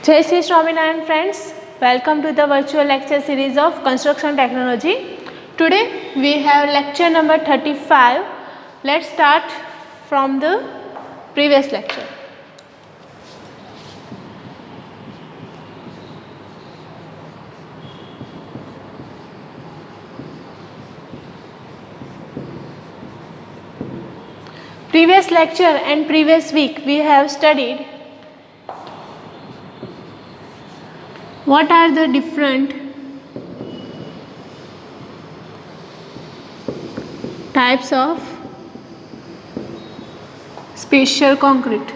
Jai Sri Swaminarayan friends, welcome to the virtual lecture series of Construction Technology. Today we have lecture number 35. Let's start from the previous lecture. Previous lecture and previous week we have studied what are the different types of special concrete.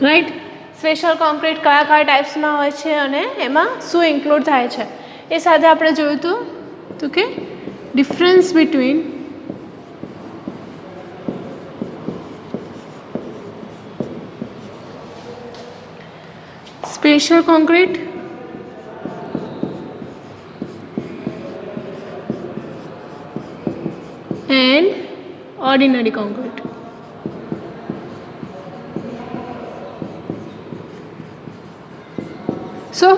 Right, special concrete કયા કયા ટાઈપ્સમાં હોય છે અને એમાં શું include થાય છે એ સાથે આપણે જોયું હતું તો કે difference between special concrete and ordinary concrete. So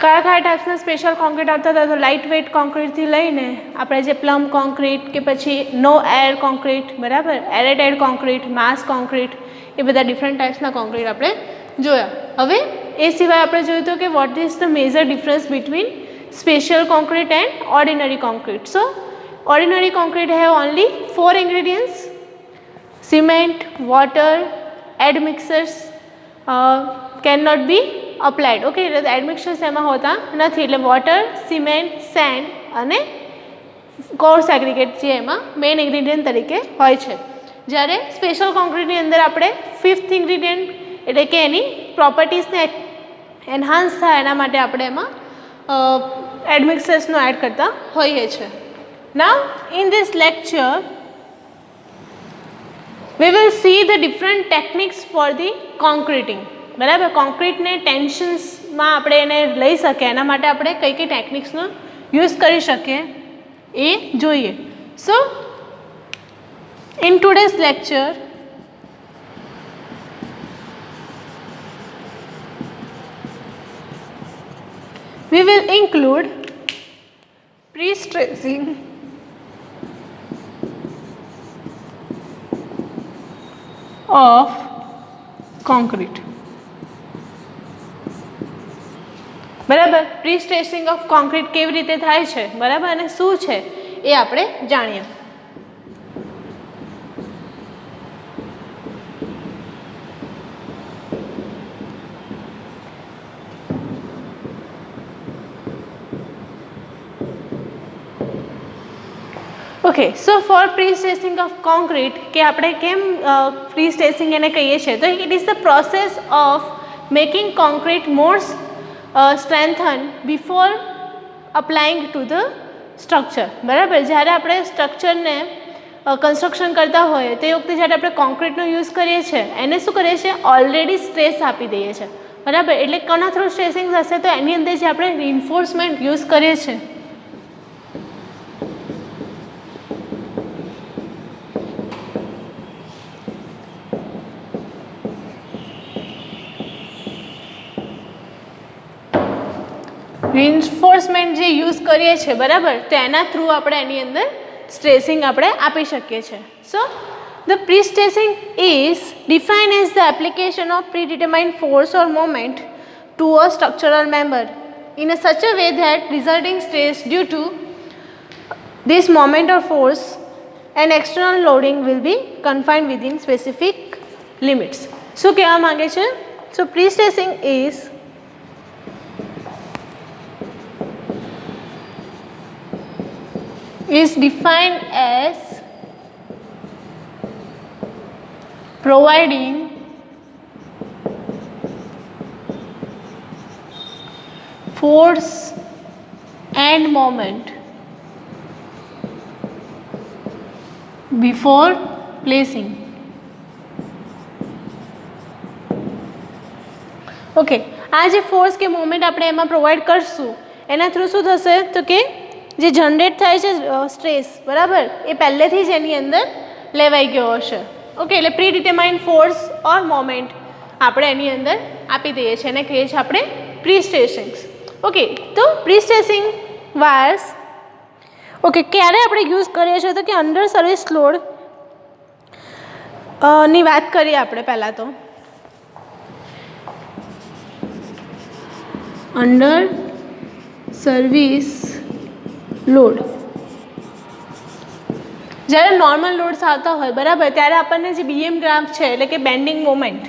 કયા કયા ટાઈપ્સના સ્પેશિયલ કોન્ક્રીટ આવતા હતા? તો લાઇટ વેઇટ કોન્ક્રીટથી લઈને આપણે જે પ્લમ કોન્ક્રીટ કે પછી નો એર કોન્ક્રીટ, બરાબર, એરેટેડ કોન્ક્રીટ, માસ કોન્ક્રીટ, એ બધા ડિફરન્ટ ટાઈપ્સના કોન્ક્રીટ આપણે જોયા. હવે એ સિવાય આપણે જોયું હતું કે what is the major difference between special concrete and ordinary concrete. So ordinary concrete have only 4 ingredients: cement, water, admixtures can not be applied. Okay, એટલે એડમિક્સર્સ એમાં હોતા નથી, એટલે વોટર, સિમેન્ટ, સેન્ડ અને કોર્સ એગ્રીગેટ જે એમાં main ingredient તરીકે હોય છે. જ્યારે સ્પેશિયલ કોન્ક્રીટની અંદર આપણે 5th ઇન્ગ્રીડિયન્ટ એટલે કે એની પ્રોપર્ટીઝને એન્હાન્સ થાય એના માટે આપણે એમાં એડમિક્સર્સનો એડ કરતા હોઈએ છીએ. Now in this lecture we will see the different techniques for the concreting. બરાબર, કોન્ક્રીટને ટેન્શન્સમાં આપણે એને લઈ શકીએ એના માટે આપણે કઈ કઈ ટેકનિક્સનો યુઝ કરી શકીએ એ જોઈએ. સો in today's lecture we will include pre-stressing of concrete. બરાબર, પ્રી-સ્ટ્રેસિંગ ઓફ કોન્ક્રીટ કેવી રીતે થાય છે, બરાબર, અને શું છે એ આપણે જાણીએ. Okay, so for prestressing of concrete કે આપણે કેમ પ્રી-સ્ટ્રેસિંગ એને કહીએ છીએ, તો it is the process of making concrete more strengthen before applying to the structure. બરાબર, જ્યારે આપણે સ્ટ્રક્ચરને કન્સ્ટ્રક્શન કરતા હોઈએ તે વખતે જ્યારે આપણે કોન્ક્રીટનો યુઝ કરીએ છીએ એને શું કરીએ છીએ, ઓલરેડી સ્ટ્રેસ આપી દઈએ છીએ. બરાબર, એટલે કોના થ્રુ સ્ટ્રેસિંગ થશે, તો એની અંદર જે આપણે રિન્ફોર્સમેન્ટ યુઝ કરીએ છીએ રિન્ફોર્સમેન્ટ જે યુઝ કરીએ છીએ, બરાબર, તો એના થ્રુ આપણે એની અંદર સ્ટ્રેસિંગ આપણે આપી શકીએ છીએ. So the prestressing is defined as the application of predetermined force or moment to a structural member in a such a way that resulting stress due to this moment or force and external loading will be confined within specific limits. શું કહેવા માંગે છે? સો પ્રી-સ્ટ્રેસિંગ is defined as providing force and moment before placing. Okay, આ જે force કે moment આપણે એમાં પ્રોવાઈડ કરશું એના થ્રુ શું થશે, તો કે જે જનરેટ થાય છે સ્ટ્રેસ, બરાબર, એ પહેલેથી જ એની અંદર લેવાઈ ગયો હશે. ઓકે, એટલે pre determined force or moment આપણે એની અંદર આપી દઈએ છીએ અને કહીએ છીએ આપણે પ્રી સ્ટ્રેસિંગ્સ. ઓકે, તો પ્રી સ્ટ્રેસિંગ વાયર્સ ઓકે ક્યારે આપણે યુઝ કરીએ છીએ તો કે અંડર સર્વિસ લોડ ની વાત કરીએ આપણે પહેલાં તો. અંડર સર્વિસ લોડ જ્યારે નોર્મલ લોડ્સ આવતા હોય, બરાબર, ત્યારે આપણને જે બીએમ ગ્રાફ છે એટલે કે બેન્ડિંગ મોમેન્ટ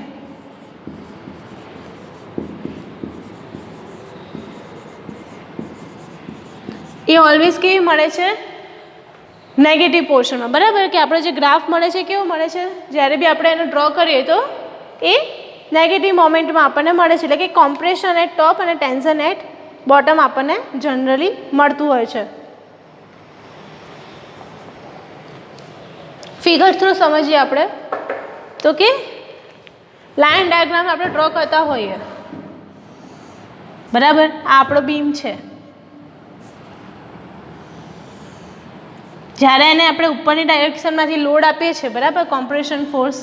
એ ઓલવેઝ કેવી મળે છે? નેગેટિવ પોર્શનમાં, બરાબર, કે આપણે જે ગ્રાફ મળે છે કેવો મળે છે? જ્યારે બી આપણે એને ડ્રો કરીએ તો એ નેગેટિવ મોમેન્ટમાં આપણને મળે છે, એટલે કે કોમ્પ્રેશન એટ ટોપ અને ટેન્શન એટ બોટમ આપણને જનરલી મળતું હોય છે. ફિગર થ્રુ સમજીએ આપણે તો કે લાઇન ડાયાગ્રામ આપણે ડ્રો કરતા હોઈએ, બરાબર, આ આપણો બીમ છે. જ્યારે એને આપણે ઉપરની ડાયરેક્શનમાંથી લોડ આપીએ છીએ, બરાબર, કોમ્પ્રેશન ફોર્સ,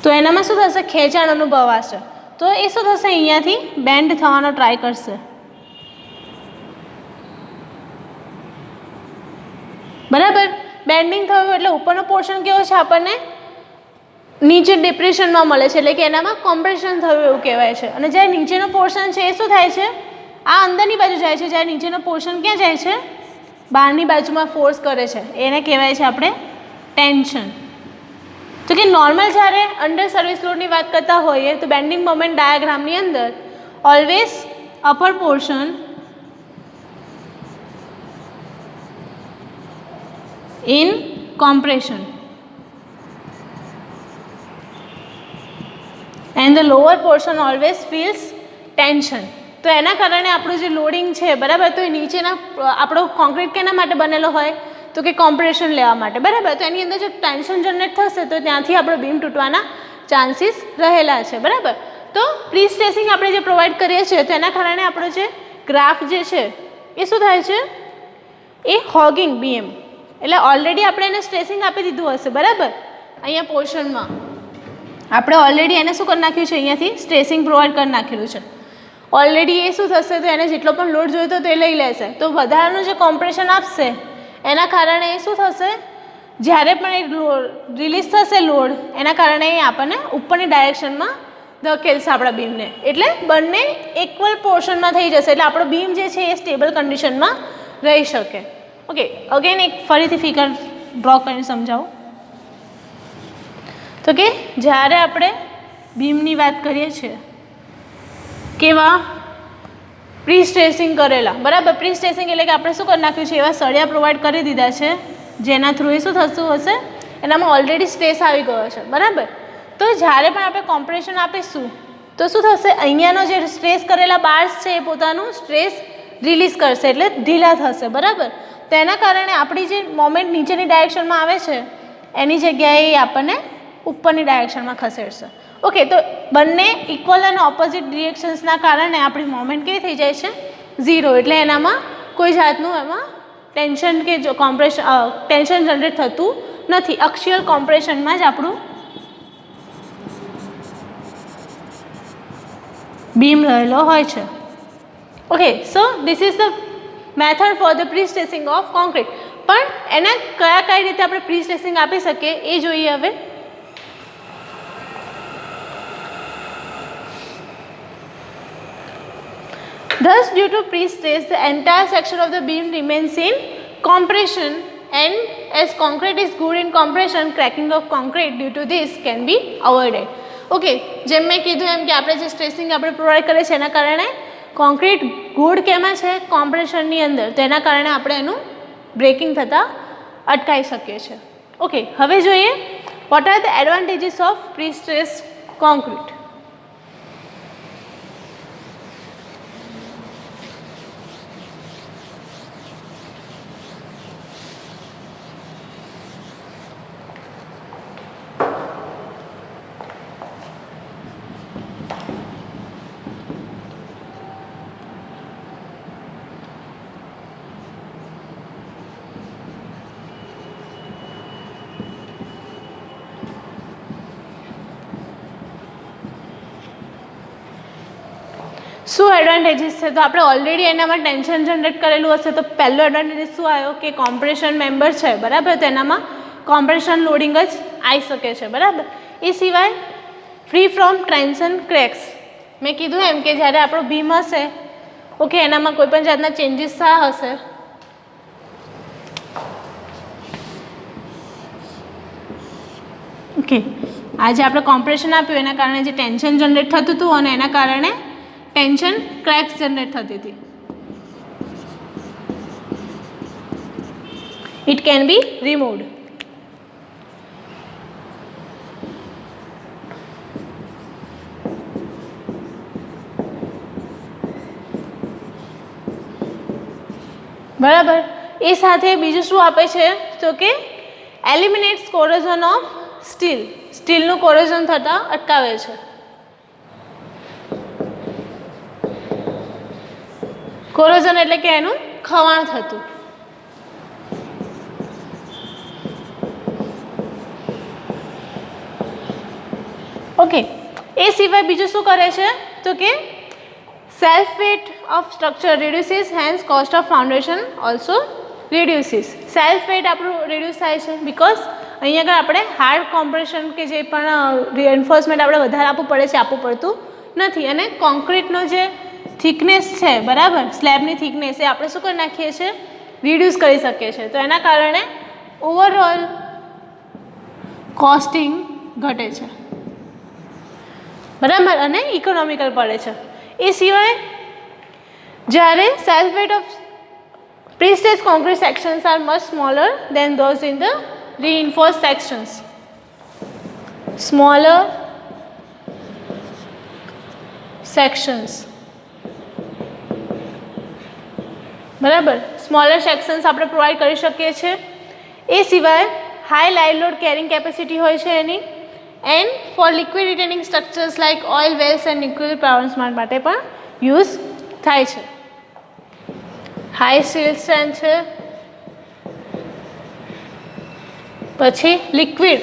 તો એનામાં શું થશે? ખેંચાણ અનુભવાશે. તો એ શું થશે? અહીંયાથી બેન્ડ થવાનો ટ્રાય કરશે, બરાબર. બેન્ડિંગ થયું એટલે ઉપરનો પોર્શન કેવો છે? આપણને નીચે ડિપ્રેશનમાં મળે છે, એટલે કે એનામાં કોમ્પ્રેશન થયું એવું કહેવાય છે. અને જ્યારે નીચેનો પોર્શન છે એ શું થાય છે? આ અંદરની બાજુ જાય છે, જ્યારે નીચેનો પોર્શન ક્યાં જાય છે? બહારની બાજુમાં ફોર્સ કરે છે, એને કહેવાય છે આપણે ટેન્શન. તો કે નોર્મલ જ્યારે અંડર સર્વિસ લોડની વાત કરતા હોઈએ તો બેન્ડિંગ મોમેન્ટ ડાયાગ્રામની અંદર always upper portion in compression and the lower portion always feels tension. તો એના કારણે આપણું જે લોડિંગ છે, બરાબર, તો એ નીચેના આપણો કોન્ક્રીટ કેના માટે બનેલો હોય તો કે કોમ્પ્રેશન લેવા માટે, બરાબર. તો એની અંદર જો ટેન્શન જનરેટ થશે તો ત્યાંથી આપણો બીમ તૂટવાના ચાન્સીસ રહેલા છે, બરાબર. તો પ્રી સ્ટ્રેસિંગ આપણે જે પ્રોવાઈડ કરીએ છીએ તો એના કારણે આપણો જે ગ્રાફ જે છે એ શું થાય છે? એ હોગિંગ બીએમ, એટલે ઓલરેડી આપણે એને સ્ટ્રેસિંગ આપી દીધું હશે, બરાબર. અહીંયા પોર્શનમાં આપણે ઓલરેડી એને શું કરી નાખ્યું છે? અહીંયાથી સ્ટ્રેસિંગ પ્રોવાઈડ કરી નાખેલું છે ઓલરેડી. એ શું થશે? તો એને જેટલો પણ લોડ જોઈતો તો એ લઈ લેશે. તો વધારાનું જે કોમ્પ્રેશન આપશે એના કારણે એ શું થશે? જ્યારે પણ એ રિલીઝ થશે લોડ, એના કારણે એ આપણને ઉપરની ડાયરેક્શનમાં ધકેલશે આપણા બીમને, એટલે બંને ઇક્વલ પોર્શનમાં થઈ જશે, એટલે આપણો બીમ જે છે એ સ્ટેબલ કન્ડિશનમાં રહી શકે. ઓકે, અગેન એક ફરીથી ફિગર ડ્રો કરીને સમજાવું તો કે જ્યારે આપણે બીમની વાત કરીએ છીએ કેવા પ્રી સ્ટ્રેસિંગ કરેલા, બરાબર. પ્રી સ્ટ્રેસિંગ એટલે કે આપણે શું કરી નાખ્યું છે? એવા સળિયા પ્રોવાઈડ કરી દીધા છે જેના થ્રુ એ શું થતું હશે? એનામાં ઓલરેડી સ્ટ્રેસ આવી ગયો છે, બરાબર. તો જ્યારે પણ આપણે કોમ્પ્રેશન આપીશું તો શું થશે? અહીંયાનો જે સ્ટ્રેસ કરેલા બાર્સ છે એ પોતાનું સ્ટ્રેસ રિલીઝ કરશે, એટલે ઢીલા થશે, બરાબર. તો એના કારણે આપણી જે મોમેન્ટ નીચેની ડાયરેક્શનમાં આવે છે એની જગ્યાએ એ આપણને ઉપરની ડાયરેક્શનમાં ખસેડશે. ઓકે, તો બંને ઇક્વલ અને ઓપોઝિટ ડિરેક્શન્સના કારણે આપણી મોમેન્ટ કેવી થઈ જાય છે? 0. એટલે એનામાં કોઈ જાતનું એમાં ટેન્શન કે જો કોમ્પ્રેશન ટેન્શન જનરેટ થતું નથી. અક્ષીયલ કોમ્પ્રેશનમાં જ આપણું બીમ રહેલો હોય છે. Okay, so this is the method for the prestressing of concrete. પણ એને કઈ રીતે આપણે પ્રી સ્ટ્રેસિંગ આપી શકીએ એ જોઈએ હવે. Thus, due to pre-stress, the entire section of the beam remains in compression, and as concrete is good in compression, cracking of concrete due to this can be avoided. Okay, જેમ મેં કીધું એમ કે આપણે જે સ્ટ્રેસિંગ આપણે પ્રોવાઈડ કરીએ છીએ એના કારણે કોન્ક્રીટ ગુડ કેમાં છે? કોમ્પ્રેશનની અંદર. તો એના કારણે આપણે એનું બ્રેકિંગ થતાં અટકાવી શકીએ છીએ. ઓકે, હવે જોઈએ vote are the advantages of pre stress concrete. શું એડવાન્ટેજીસ છે? તો આપણે ઓલરેડી એનામાં ટેન્શન જનરેટ કરેલું હશે તો પહેલો એડવાન્ટેજીસ શું આવ્યો કે કોમ્પ્રેશન મેમ્બર છે, બરાબર, તો એનામાં કોમ્પ્રેશન લોડિંગ જ આવી શકે છે, બરાબર. એ સિવાય ફ્રી ફ્રોમ ટેન્શન ક્રેક્સ, મેં કીધું એમ કે જ્યારે આપણો બીમ હશે, ઓકે, એનામાં કોઈ પણ જાતના ચેન્જીસ થયા હશે, ઓકે, આજે આપણે કોમ્પ્રેશન આપ્યું એના કારણે જે ટેન્શન જનરેટ થતું હતું અને એના કારણે ટેન્શન ક્રેક્સ જનરેટ થતી હતી. It can be removed. બરાબર. એ સાથે બીજું શું આપે છે તો કે એલિમિનેટ્સ કોરોઝન ઓફ સ્ટીલ, સ્ટીલનું કોરોઝન થતાં અટકાવે છે. કોરોઝન એટલે કે એનું ખવાણ થતું. ઓકે, એ સિવાય બીજું શું કરે છે તો કે self weight of structure reduces, hence cost of foundation also reduces. Self weight આપણું રિડ્યુસ થાય છે બિકોઝ અહીં આગળ આપણે હાર્ડ કોમ્પ્રેશન કે જે પણ રિએન્ફોર્સમેન્ટ આપણે વધારે આપવું પડે છે આપવું પડતું નથી. અને કોન્ક્રીટનો જે થિકનેસ છે, બરાબર, સ્લેબની થિકનેસ એ આપણે શું કરી નાખીએ છીએ, રિડ્યુસ કરી શકીએ છીએ. તો એના કારણે ઓવરઓલ કોસ્ટિંગ ઘટે છે, બરાબર, અને ઇકોનોમિકલ પડે છે. એ સિવાય જ્યારે self weight of prestressed concrete sections are much smaller than those in the reinforced sections, smaller sections, બરાબર, સ્મોલર સેક્શન્સ આપણે પ્રોવાઈડ કરી શકીએ છીએ. એ સિવાય high live load carrying capacity હોય છે એની, and for liquid retaining structures like oil wells and nuclear power plant માટે પણ યુઝ થાય છે. હાઈ સ્ટીલ સ્ટ્રેન્થ છે. પછી લિક્વિડ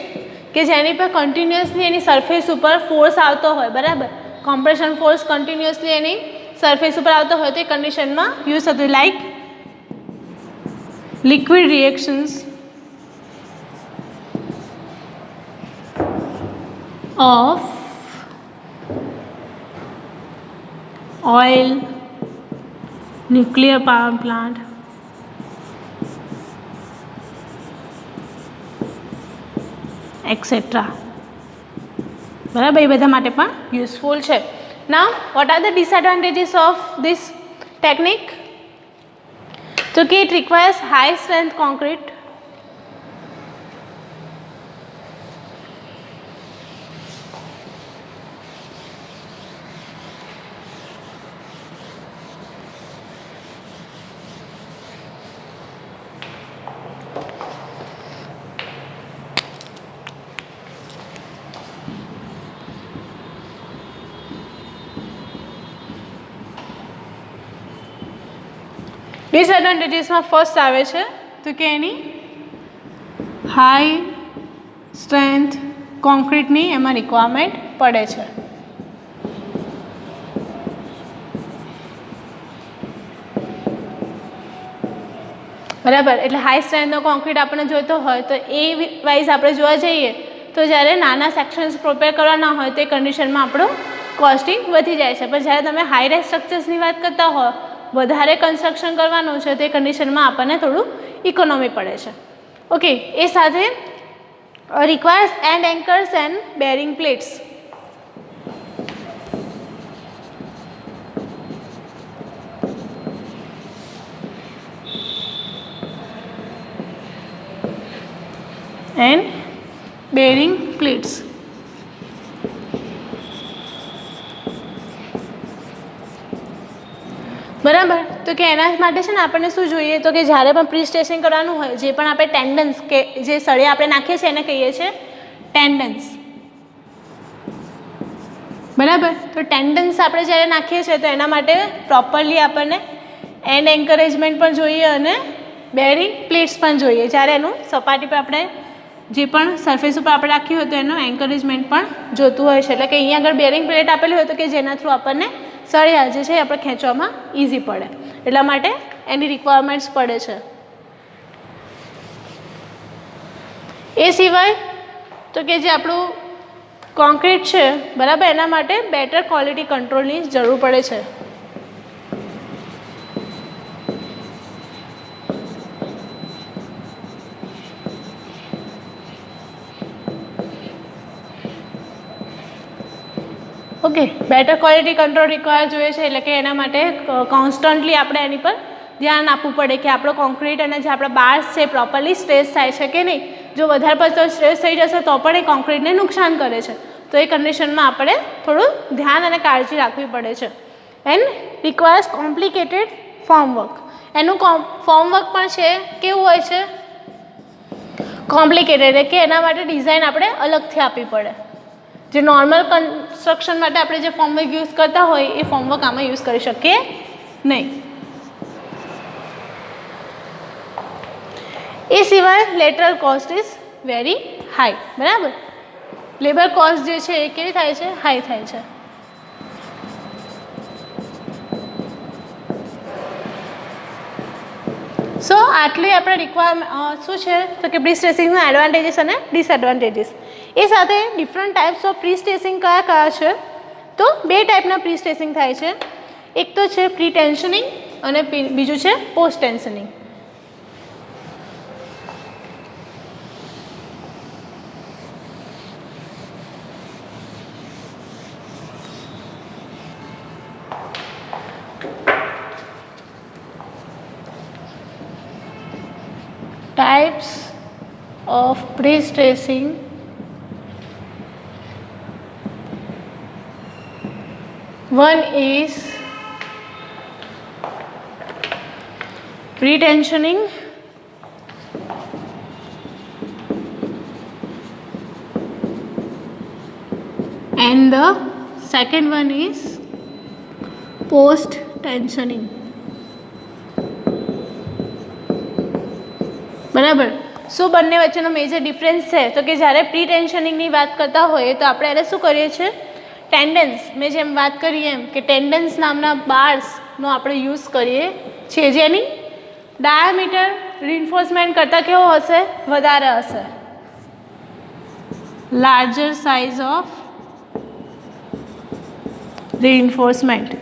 કે જેની પર કન્ટિન્યુઅસલી એની સરફેસ ઉપર ફોર્સ આવતો હોય, બરાબર, કોમ્પ્રેશન ફોર્સ કન્ટિન્યુઅસલી એની સરફેસ ઉપર આવતો હોય તો એ કન્ડિશનમાં યુઝ થતું, like liquid reactions of oil, nuclear power plant, etcetera, બરાબર, એ બધા માટે પણ યુઝફુલ છે. Now what are the disadvantages of this technique? તો કે it requires high strength concrete, ડિસએડવાન્ટેજીસમાં ફર્સ્ટ આવે છે તો કે એની હાઈ સ્ટ્રેન્થ કોન્ક્રીટની એમાં રિક્વાયરમેન્ટ પડે છે. બરાબર, એટલે હાઈ સ્ટ્રેન્થનો કોન્ક્રીટ આપણને જોઈતો હોય તો એ વાઇઝ આપણે જોવા જઈએ તો જ્યારે નાના સેક્શન્સ પ્રિપેર કરવાના હોય તો એ કન્ડિશનમાં આપણું કોસ્ટિંગ વધી જાય છે. પણ જ્યારે તમે હાઈ રાઇઝ સ્ટ્રક્ચર્સની વાત કરતા હો, વધારે કન્સ્ટ્રક્શન કરવાનું છે તે કન્ડિશનમાં આપણને થોડું ઇકોનોમી પડે છે. ઓકે, એ સાથે requires end anchors and bearing plates. End bearing plates. બરાબર, તો કે એના માટે છે ને આપણને શું જોઈએ તો કે જ્યારે પણ પ્રી સ્ટ્રેસિંગ કરવાનું હોય, જે પણ આપણે ટેન્ડન્સ કે જે સળિયા આપણે નાખીએ છીએ એને કહીએ છીએ ટેન્ડન્સ. બરાબર, તો ટેન્ડન્સ આપણે જ્યારે નાખીએ છીએ તો એના માટે પ્રોપરલી આપણને એન્ડ એન્કરેજમેન્ટ પણ જોઈએ અને બેરિંગ પ્લેટ્સ પણ જોઈએ. જ્યારે એનું સપાટી પર આપણે જે પણ સરફેસ ઉપર આપણે રાખ્યું હોય તો એનું એન્કરેજમેન્ટ પણ જોતું હોય છે. એટલે કે અહીંયા આગળ બેરિંગ પ્લેટ આપેલી હોય તો કે જેના થ્રુ આપણને સળિયા જે છે આપણે ખેંચવામાં ઇઝી પડે, એટલા માટે એની રિક્વાયરમેન્ટ્સ પડે છે. એ સિવાય તો કે જે આપણું કોન્ક્રીટ છે બરાબર, એના માટે બેટર ક્વોલિટી કંટ્રોલની જરૂર પડે છે. Okay, better quality control require જોઈએ છે, એટલે કે એના માટે કોન્સ્ટન્ટલી આપણે એની પર ધ્યાન આપવું પડે કે આપણો કોન્ક્રીટ અને જે આપણા બાર્સ છે પ્રોપરલી સ્ટ્રેચ થાય છે કે નહીં. જો વધારે પડતો સ્ટ્રેચ થઈ જશે તો પણ એ કોન્ક્રીટને નુકસાન કરે છે, તો એ કન્ડિશનમાં આપણે થોડું ધ્યાન અને કાળજી રાખવી પડે છે. And requires complicated formwork. એનું ફોર્મવર્ક પણ છે કેવું હોય છે, કોમ્પ્લિકેટેડ, કે એના માટે ડિઝાઇન આપણે અલગથી આપવી પડે. જે નોર્મલ કન્સ્ટ્રક્શન માટે આપણે જે ફોર્મવર્ક યુઝ કરતા હોય એ ફોર્મવર્ક આમાં યુઝ કરી શકીએ નહીં. એ સિવાય lateral cost is very high, બરાબર. લેબર કોસ્ટ જે છે એ કેવી થાય છે, હાઈ થાય છે. સો આટલી આપણે રિક્વાયરમેન્ટ શું છે તો કે પ્રી સ્ટ્રેસિંગના એડવાન્ટેજીસ અને ડિસએડવાન્ટેજીસ. એ સાથે ડિફરન્ટ ટાઈપ્સ ઓફ પ્રી સ્ટ્રેસિંગ કયા કયા છે, તો બે ટાઈપના પ્રી સ્ટ્રેસિંગ થાય છે. એક તો છે પ્રી ટેન્શનિંગ અને બીજું છે post tensioning. Types of pre-stressing. One is pre-tensioning, and the second one is post-tensioning. બરાબર. શું બંને વચ્ચેનો મેજર ડિફરન્સ છે તો કે જ્યારે પ્રી ટેન્શનિંગની વાત કરતા હોઈએ તો આપણે એને શું કરીએ છીએ, ટેન્ડન્સ, મેં જેમ વાત કરી એમ કે ટેન્ડન્સ નામના બાર્સનો આપણે યુઝ કરીએ છીએ, જેની ડાયામીટર રિઇન્ફોર્સમેન્ટ કરતાં કેવો હશે, વધારે હશે, લાર્જર સાઇઝ ઓફ રિઇન્ફોર્સમેન્ટ.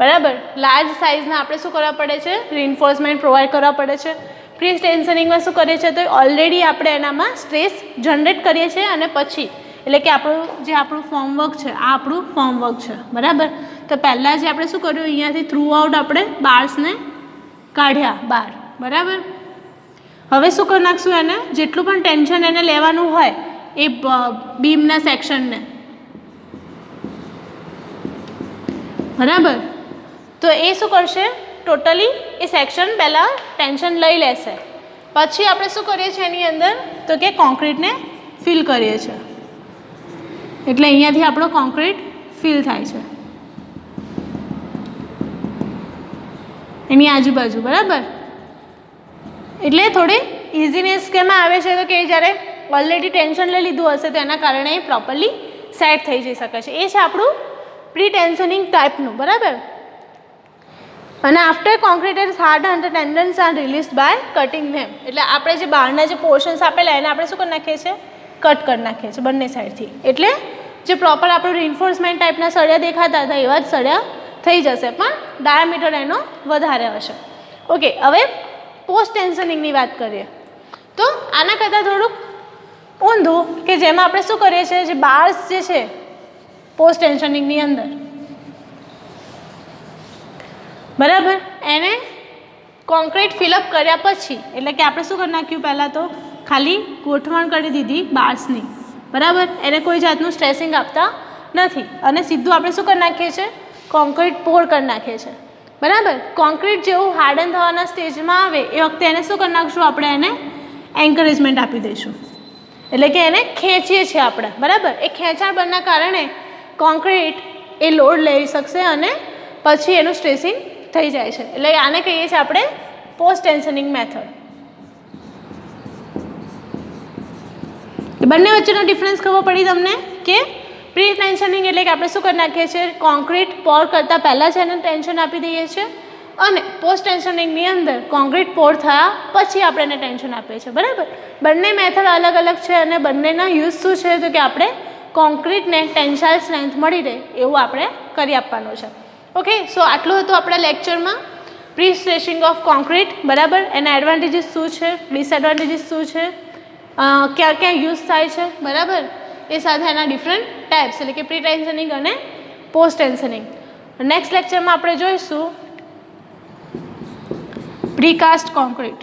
બરાબર. લાર્જ સાઇઝના આપણે શું કરવા પડે છે, રિઇન્ફોર્સમેન્ટ પ્રોવાઈડ કરવા પડે છે. પ્રી ટેન્શનિંગમાં શું કરીએ છીએ તો ઓલરેડી આપણે એનામાં સ્ટ્રેસ જનરેટ કરીએ છીએ અને પછી એટલે કે આપણું ફોર્મવર્ક છે આ આપણું ફોર્મવર્ક છે, બરાબર. તો પહેલાં જે આપણે શું કર્યું, અહીંયાથી થ્રુ આઉટ આપણે બાર્સને કાઢ્યા બહાર, બરાબર. હવે શું કરી નાખશું, એને જેટલું પણ ટેન્શન એને લેવાનું હોય એ બીમના સેક્શનને, બરાબર. તો એ શું કરશે, ટોટલી એ સેક્શન પહેલાં ટેન્શન લઈ લેશે, પછી આપણે શું કરીએ છીએ એની અંદર તો કે કોન્ક્રીટને ફિલ કરીએ છીએ. એટલે અહીંયાથી આપણો કોન્ક્રીટ ફિલ થાય છે એની આજુબાજુ, બરાબર. એટલે થોડી ઇઝીનેસ કેમાં આવે છે તો કે જ્યારે ઓલરેડી ટેન્શન લઈ લીધું હશે તો એના કારણે એ પ્રોપરલી સેટ થઈ જઈ શકે છે. એ છે આપણું પ્રી ટેન્શનિંગ ટાઈપનું, બરાબર. અને આફ્ટર કોન્ક્રીટ ઇઝ હાર્ડ અને ટેન્ડન્સ આર રિલીઝડ બાય કટિંગ ધેમ. એટલે આપણે જે બહારના જે પોર્શન્સ આપેલા એને આપણે શું કરી નાખીએ છીએ, કટ કરી નાખીએ છીએ બંને સાઈડથી. એટલે જે પ્રોપર આપણું રિઇન્ફોર્સમેન્ટ ટાઈપના સળિયા દેખાતા હતા એવા જ સળિયા થઈ જશે, પણ ડાયામીટર એનો વધારે હશે. ઓકે, હવે પોસ્ટ ટેન્શનિંગની વાત કરીએ તો આના કરતાં થોડુંક ઊંધું, કે જેમાં આપણે શું કરીએ છીએ, જે બાર્સ જે છે પોસ્ટ ટેન્શનિંગની અંદર, બરાબર, એને કોન્ક્રીટ ફિલઅપ કર્યા પછી એટલે કે આપણે શું કરી નાખ્યું, પહેલાં તો ખાલી ગોઠવણ કરી દીધી બાર્સની, બરાબર. એને કોઈ જાતનું સ્ટ્રેસિંગ આપતા નથી અને સીધું આપણે શું કરી નાખીએ છીએ, કોન્ક્રીટ પોર કરી નાખીએ છીએ, બરાબર. કોન્ક્રીટ જેવું હાર્ડન થવાના સ્ટેજમાં આવે એ વખતે એને શું કરી નાખશું, આપણે એને એન્કરેજમેન્ટ આપી દઈશું, એટલે કે એને ખેંચીએ છીએ આપણે, બરાબર. એ ખેંચાણ બળના કારણે કોન્ક્રીટ એ લોડ લઈ શકશે અને પછી એનું સ્ટ્રેસિંગ થઈ જાય છે. એટલે આને કહીએ છીએ આપણે પોસ્ટ ટેન્શનિંગ મેથડ. બંને વચ્ચેનો ડિફરન્સ ખબર પડી તમને કે પ્રી ટેન્શનિંગ એટલે કે આપણે શું કરી નાખીએ છીએ, કોન્ક્રીટ પોર કરતાં પહેલાં જ એને ટેન્શન આપી દઈએ છીએ અને પોસ્ટ ટેન્શનિંગની અંદર કોન્ક્રીટ પોર થયા પછી આપણે એને ટેન્શન આપીએ છીએ, બરાબર. બંને મેથડ અલગ અલગ છે અને બંનેના યુઝ શું છે તો કે આપણે કોન્ક્રીટને ટેન્સાઇલ સ્ટ્રેન્થ મળી રહે એવું આપણે કરી આપવાનું છે. ઓકે, સો આટલું હતું આપણા લેક્ચરમાં પ્રી સ્ટ્રેસિંગ ઓફ કોન્ક્રીટ, બરાબર. એના એડવાન્ટેજીસ શું છે, ડિસએડવાન્ટેજીસ શું છે, ક્યાં ક્યાં યુઝ થાય છે, બરાબર. એ સાથે એના ડિફરન્ટ ટાઈપ્સ એટલે કે પ્રી ટેન્શનિંગ અને પોસ્ટ ટેન્શનિંગ. નેક્સ્ટ લેક્ચરમાં આપણે જોઈશું પ્રીકાસ્ટ કોન્ક્રીટ,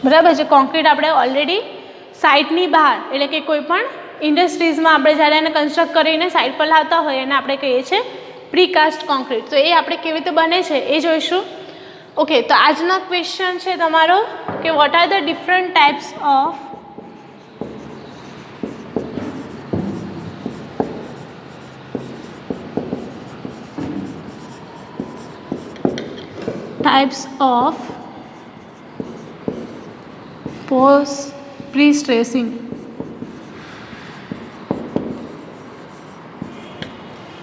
બરાબર. જે કોન્ક્રીટ આપણે ઓલરેડી સાઇટની બહાર એટલે કે કોઈ પણ ઇન્ડસ્ટ્રીઝમાં આપણે જ્યારે એને કન્સ્ટ્રક્ટ કરીને સાઇટ પર લાવતા હોય એને આપણે કહીએ છીએ પ્રીકાસ્ટ કોન્ક્રીટ. તો એ આપણે કેવી રીતે બને છે એ જોઈશું. ઓકે, તો આજનો ક્વેશ્ચન છે તમારો કે what are the different types of post prestressing,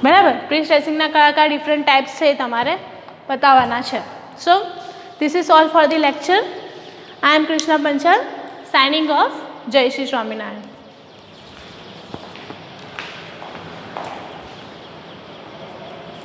બરાબર. પ્રી સ્ટ્રેસિંગના કયા કયા ડિફરન્ટ ટાઈપ્સ છે એ તમારે બતાવવાના છે. So this is all for the lecture. I am Krishna Panchal, signing off. જય શ્રી સ્વામિનારાયણ.